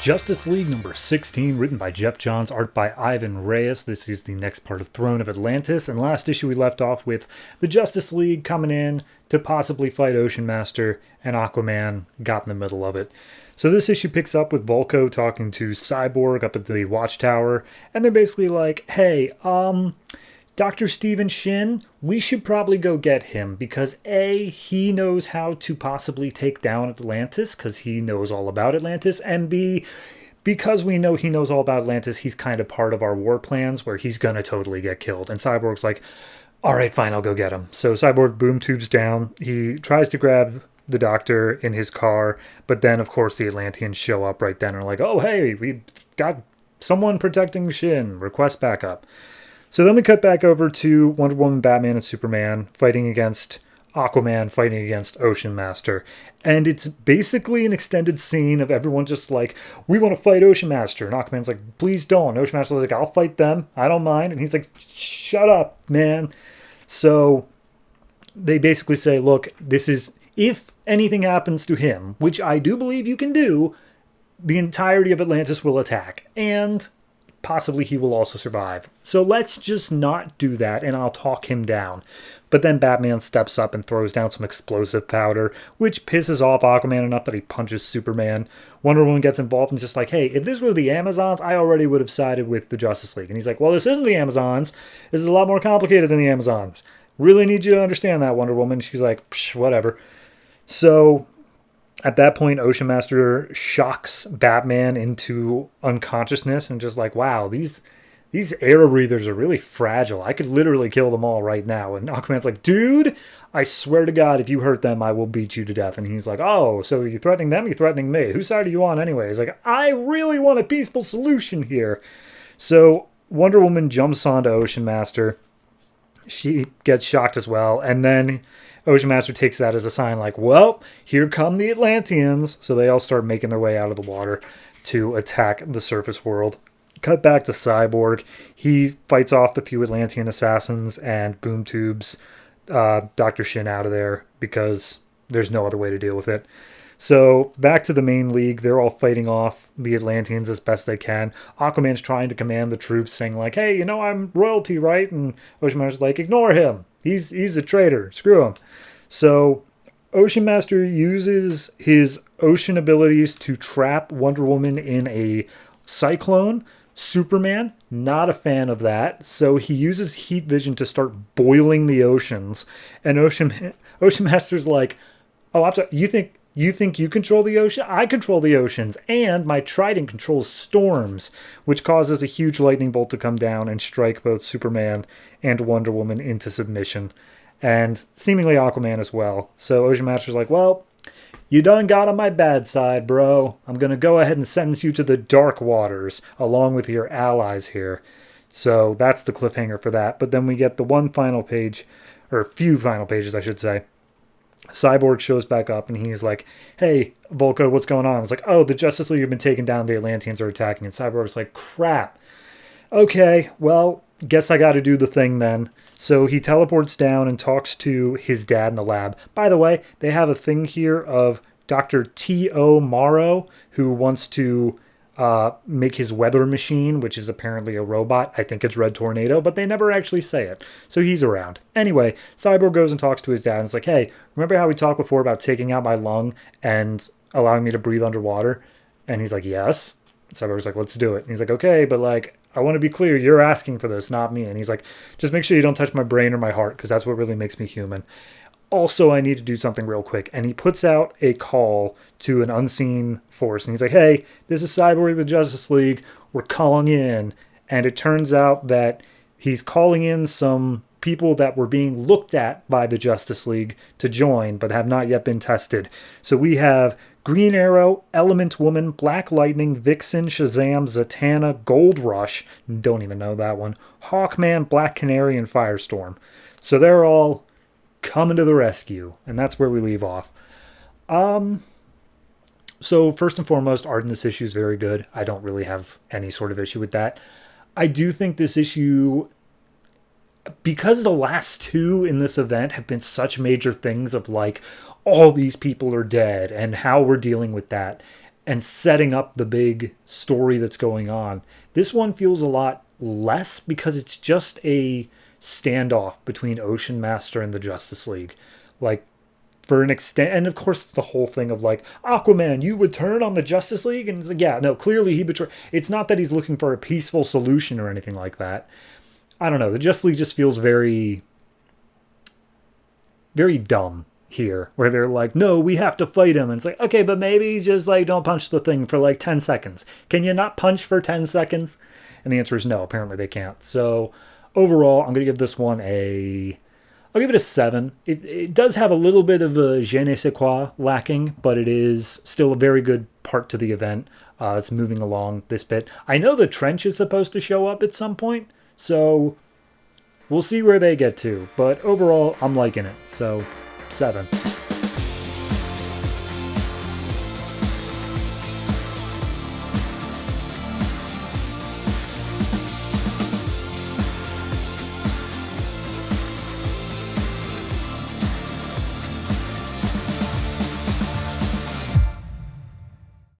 Justice League number 16, written by Jeff Johns, art by Ivan Reyes. This is the next part of Throne of Atlantis. And last issue we left off with the Justice League coming in to possibly fight Ocean Master, and Aquaman got in the middle of it. So this issue picks up with Volko talking to Cyborg up at the Watchtower, and they're basically like, hey, Dr. Stephen Shin, we should probably go get him because A, he knows how to possibly take down Atlantis because he knows all about Atlantis, and B, because we know he knows all about Atlantis, he's kind of part of our war plans where he's gonna totally get killed. And Cyborg's like, all right, fine, I'll go get him. So Cyborg boom tubes down. He tries to grab the doctor in his car, but then, of course, the Atlanteans show up right then and are like, oh, hey, we got someone protecting Shin. Request backup. So then we cut back over to Wonder Woman, Batman, and Superman fighting against Aquaman, fighting against Ocean Master. And it's basically an extended scene of everyone just like, we want to fight Ocean Master. And Aquaman's like, please don't. And Ocean Master's like, I'll fight them. I don't mind. And he's like, shut up, man. So they basically say, look, this is, if anything happens to him, which I do believe you can do, the entirety of Atlantis will attack. And possibly he will also survive. So let's just not do that, and I'll talk him down. But then Batman steps up and throws down some explosive powder, which pisses off Aquaman enough that he punches Superman. Wonder Woman gets involved and just like, hey, if this were the Amazons, I already would have sided with the Justice League. And he's like, well, this isn't the Amazons. This is a lot more complicated than the Amazons. Really need you to understand that, Wonder Woman. She's like, psh, whatever. So at that point, Ocean Master shocks Batman into unconsciousness and just like, wow, these air breathers are really fragile. I could literally kill them all right now. And Aquaman's like, dude, I swear to God, if you hurt them, I will beat you to death. And he's like, oh, so you're threatening them? You're threatening me. Whose side are you on anyway? He's like, I really want a peaceful solution here. So Wonder Woman jumps onto Ocean Master. She gets shocked as well. And then Ocean Master takes that as a sign like, well, here come the Atlanteans. So they all start making their way out of the water to attack the surface world. Cut back to Cyborg. He fights off the few Atlantean assassins and boom tubes Dr. Shin out of there because there's no other way to deal with it. So back to the main league. They're all fighting off the Atlanteans as best they can. Aquaman's trying to command the troops, saying like, hey, you know, I'm royalty, right? And Ocean Master's like, ignore him. He's a traitor. Screw him. So Ocean Master uses his ocean abilities to trap Wonder Woman in a cyclone. Superman, not a fan of that. So he uses heat vision to start boiling the oceans. And Ocean Master's like, oh, I'm sorry. You think you control the ocean? I control the oceans, and my trident controls storms, which causes a huge lightning bolt to come down and strike both Superman and Wonder Woman into submission, and seemingly Aquaman as well. So Ocean Master's like, well, you done got on my bad side, bro. I'm going to go ahead and sentence you to the dark waters, along with your allies here. So that's the cliffhanger for that. But then we get the one final page, or a few final pages, I should say. Cyborg shows back up and he's like, hey, Volko, what's going on? It's like, oh, the Justice League have been taken down. The Atlanteans are attacking. And Cyborg's like, crap. Okay, well, guess I got to do the thing then. So he teleports down and talks to his dad in the lab. By the way, they have a thing here of Dr. T.O. Morrow, who wants to make his weather machine, which is apparently a robot. I think it's Red Tornado, but they never actually say it. So he's around. Anyway, Cyborg goes and talks to his dad and it's like, hey, remember how we talked before about taking out my lung and allowing me to breathe underwater? And he's like, yes. Cyborg's like, let's do it. And he's like, okay, but like, I want to be clear, you're asking for this, not me. And he's like, just make sure you don't touch my brain or my heart, because that's what really makes me human. Also, I need to do something real quick. And he puts out a call to an unseen force. And he's like, hey, this is Cyborg of the Justice League. We're calling in. And it turns out that he's calling in some people that were being looked at by the Justice League to join, but have not yet been tested. So we have Green Arrow, Element Woman, Black Lightning, Vixen, Shazam, Zatanna, Gold Rush, don't even know that one, Hawkman, Black Canary, and Firestorm. So they're all coming to the rescue, and that's where we leave off. So first and foremost, art in this issue is very good. I don't really have any sort of issue with that. I do think this issue, because the last two in this event have been such major things of like, all these people are dead and how we're dealing with that. and setting up the big story that's going on. This one feels a lot less because it's just a standoff between Ocean Master and the Justice League. Like, for an extent, and of course it's the whole thing of like, Aquaman, you would turn on the Justice League? And it's like, yeah, no, clearly he betrayed. It's not that he's looking for a peaceful solution or anything like that. I don't know. The Justice League just feels very, very dumb here, where they're like, no, we have to fight him. And it's like, okay, but maybe just like don't punch the thing for like 10 seconds. Can you not punch for 10 seconds? And the answer is no, apparently they can't. So overall, I'm going to give this one I'll give it a 7. It does have a little bit of a je ne sais quoi lacking, but it is still a very good part to the event. It's moving along this bit. I know the trench is supposed to show up at some point, so we'll see where they get to. But overall, I'm liking it, so 7.